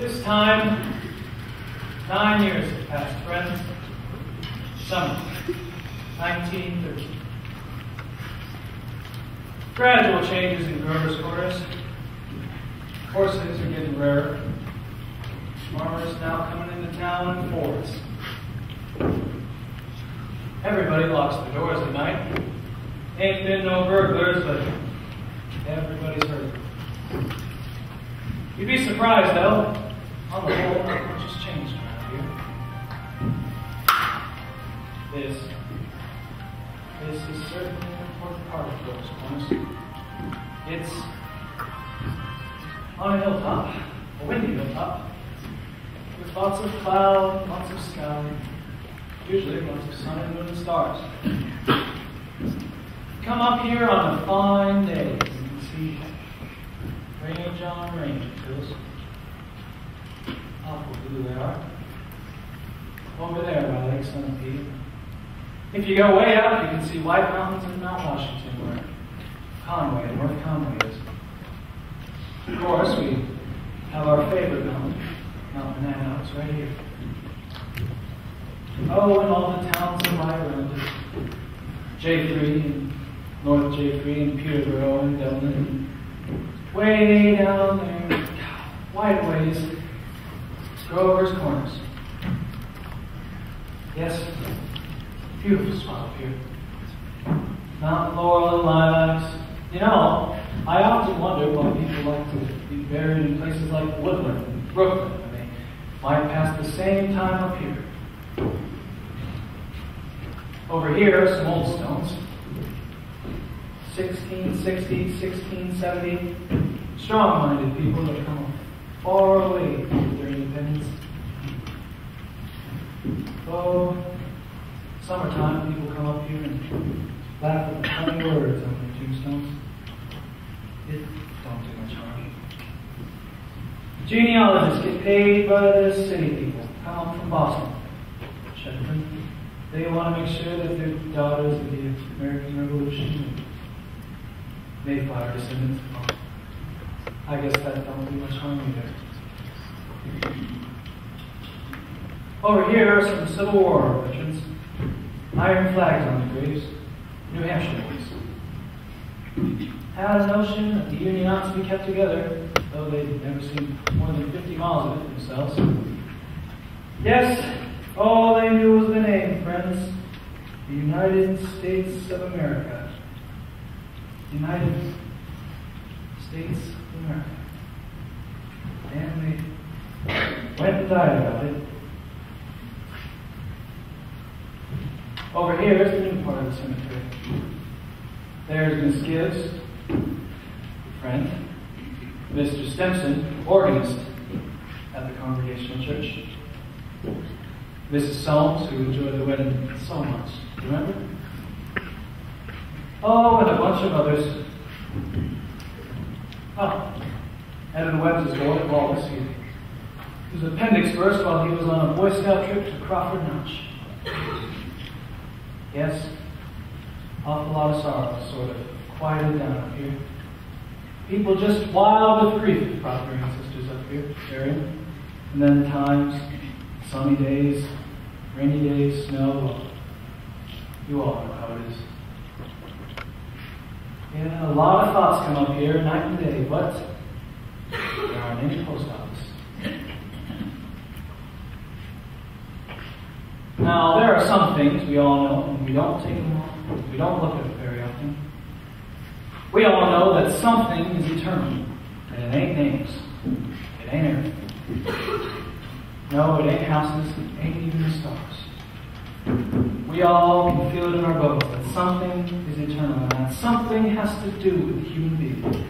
This time, 9 years have passed, friends. Summer, 1913. Gradual changes in growers' quarters. Horses are getting rarer. Farmers now coming into town in Fords. Everybody locks their doors at night. Ain't been no burglars, but everybody's heard. You'd be surprised, though. On the whole, not much has changed around here. This is certainly an important part of those corners. It's on a hilltop, a windy hilltop, with lots of cloud, lots of sky, usually lots of sun and moon and stars. Come up here on a fine day, you can see range on range it feels. Awful blue they are. Over there by Lake Sunapee. If you go way up, you can see White Mountains and Mount Washington, where Conway, North Conway is. Of course, we have our favorite mountain, Mount Banana. It's right here. Oh, and all the towns that lie around it. J3 and North J3 and Peterborough and Dublin. Way down there, wide ways, Grover's Corners. Yes, beautiful spot up here. Mount Laurel and lilacs. You know, I often wonder why people like to be buried in places like Woodland and Brooklyn when they might pass the same time up here. Over here are some old stones. 1660, 1670. Strong-minded people that come far away with their independence. Oh, summertime, people come up here and laugh at the funny words on their tombstones. It don't do much harm. Genealogists get paid by the city people. Come up from Boston. Shepherd. They want to make sure that their daughters of the American Revolution and Mayflower descendants. Well, I guess that don't do much harm either. Over here are some Civil War veterans. Iron flags on the graves. New Hampshire boys. Had a notion that the Union ought to be kept together, though they'd never seen more than 50 miles of it themselves. Yes, all they knew was the name, friends. The United States of America. United States of America. And they went and died about it. Over here is the new part of the cemetery. There's Miss Gibbs, friend, Mr. Stimson, organist at the Congregational Church, Mrs. Soames, who enjoyed the wedding so much. Remember? Oh, and a bunch of others. Oh, Evan Webb's boy, Wallace, he was appendix burst while he was on a Boy Scout trip to Crawford Notch. Yes, awful lot of sorrow sort of quieted down up here. People just wild with grief, brothers and sisters up here, Erin. And then times, sunny days, rainy days, snow. You all know how it is. Yeah, a lot of thoughts come up here night and day, but there aren't any post office. Now, there are some things we all know, and we don't take them on. We don't look at it very often. We all know that something is eternal, and it ain't names. It ain't everything. No, it ain't houses, it ain't even the stars. We all can feel it in our bones that something is eternal, and that something has to do with the human being.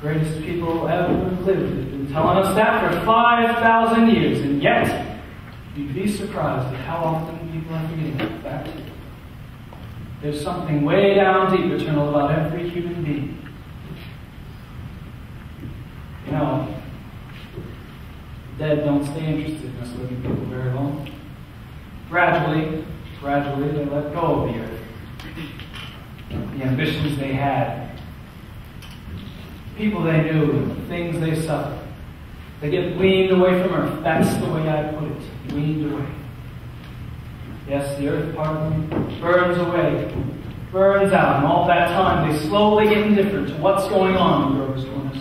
Greatest people ever lived have been telling us that for 5,000 years, and yet you'd be surprised at how often people are forgetting that fact. There's something way down deep eternal about every human being. You know, the dead don't stay interested in us living people very long. Gradually, they let go of the earth. The ambitions they had, people they knew, the things they suffered. They get weaned away from earth. That's the way I put it. Weaned away. Yes, the earth part of them burns away, burns out, and all that time they slowly get indifferent to what's going on in Grover's Corners.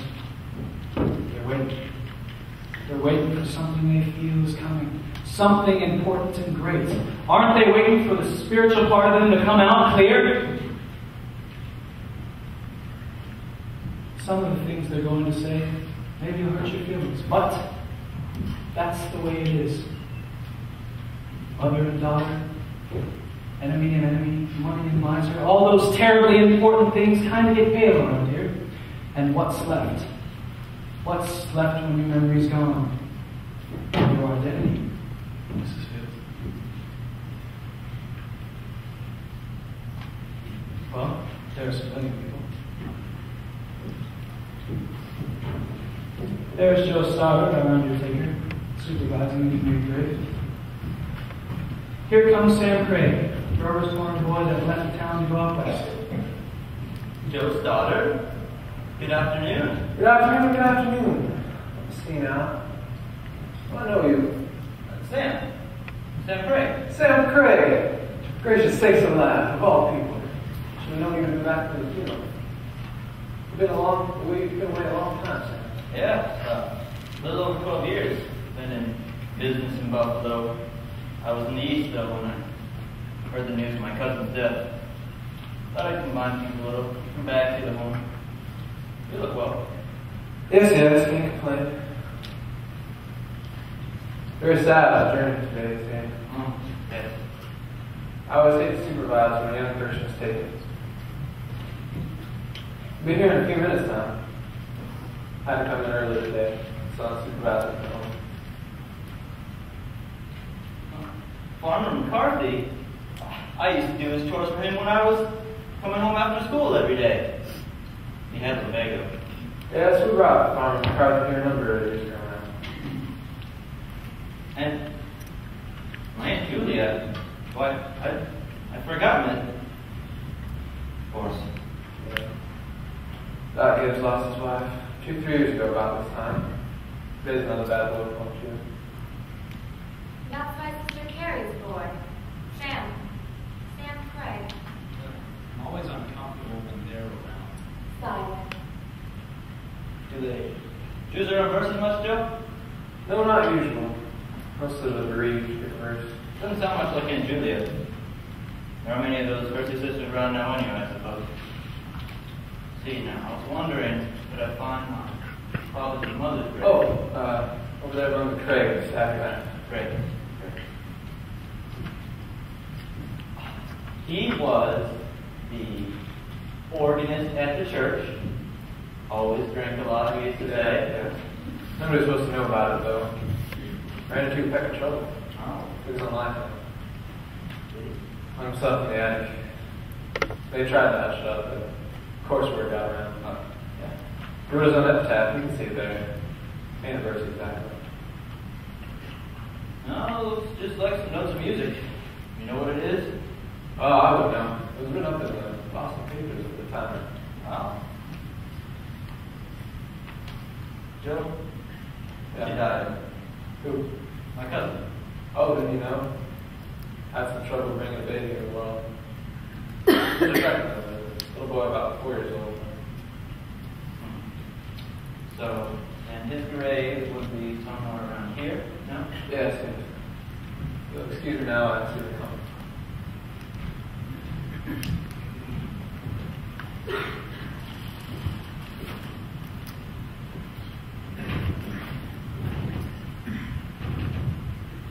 They're waiting. They're waiting for something they feel is coming. Something important and great. Aren't they waiting for the spiritual part of them to come out clear? Some of the things they're going to say maybe will hurt your feelings, but that's the way it is. Mother and daughter, enemy and enemy, money and miser, all those terribly important things kind of get pale around here. And what's left? What's left when your memory's gone? Your identity. This is it. Well, there's plenty of people. There's Josiah, our undertaker, supervising the community grave. Here comes Sam Craig, Grover's Corner boy that left town to go out west. Joe's daughter. Good afternoon. Good afternoon, good afternoon. See now. I know you. Sam. Sam Craig. Sam Craig. Gracious sakes alive, of all people. Should have known you would be back for the funeral. You've been away a long time, Sam. Yeah, a little over 12 years. Been in business in Buffalo. I was in the East, though, when I heard the news of my cousin's death. Thought I'd combine things a little. Come back to the home. You look well. Yes, can't complain. Very sad about the journey today, Sam. Yes. I always hate to supervise when a young person is taken. I'll be here in a few minutes now. I had to come in early today, so I'll supervise at home. Farmer McCarthy? I used to do his chores for him when I was coming home after school every day. He had Lumbago. Yes, we brought Farmer McCarthy here a number of years ago now. And my Aunt Julia, why, I'd forgotten it. Of course. Yeah. Dr.Gibbs lost his wife 2-3 years ago about this time. Today's another bad blow for you. That's my sister Carrie's boy. Sam Craig. I'm always uncomfortable when they're around. Silent. Do they choose their own verses much, Joe? No, not usual. Most of the bereaved get verse. Doesn't sound much like Aunt Julia. There are many of those first sisters around now anyway, I suppose. See now, I was wondering, could I find my father's and mother's grave? Oh, over there among the Craigs, after that. Great. He was the organist at the church. Always drank a lot, we used to say. Yeah. Nobody's supposed to know about it, though. Ran into a peck of trouble. Oh. He was on life. Hung himself in the attic. They tried to hush it up, but of course word got around. Yeah. Wrote his own epitaph, you can see it there. Ain't a verse exactly. No, it looks just like some notes of music. You know what it is? Oh, I would know. It was written up in the Boston papers at the time. Wow. Joe? Yeah. She died. Who? My cousin. Oh, didn't you know? Had some trouble bringing a baby in the world. Little boy about 4 years old. So, and his grave would be somewhere around here, no? Yes. You'll excuse me now, I see the comment.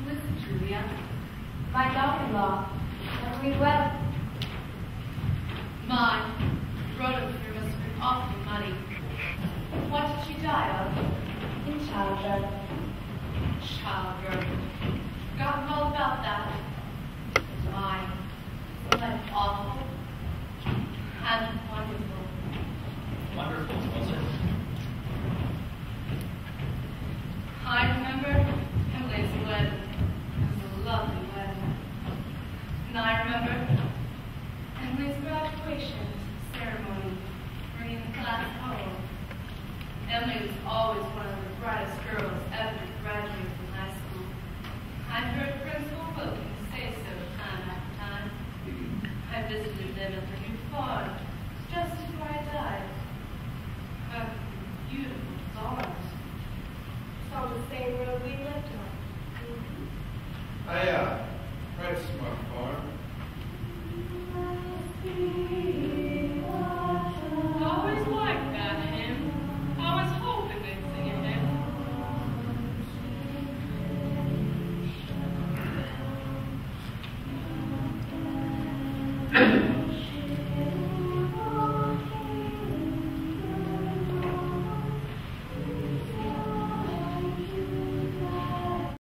Listen, Julia. My daughter-in-law, Erin Webb. Mine. Rhoda must have been awfully muddy. What did she die of? In childbirth. Childbirth. Forgotten all about that. Mine. Wasn't that awful? And wonderful. Wonderful, was it? I remember Emily's wedding. It was a lovely wedding. And I remember Emily's graduation ceremony, bringing the class home. Emily was always one of the brightest girls I visited them at the new farm just before I died. Beautiful farms. It's on the same road we lived on. Right smart farm. Always liked that hymn. Always hoping they'd sing it hymn.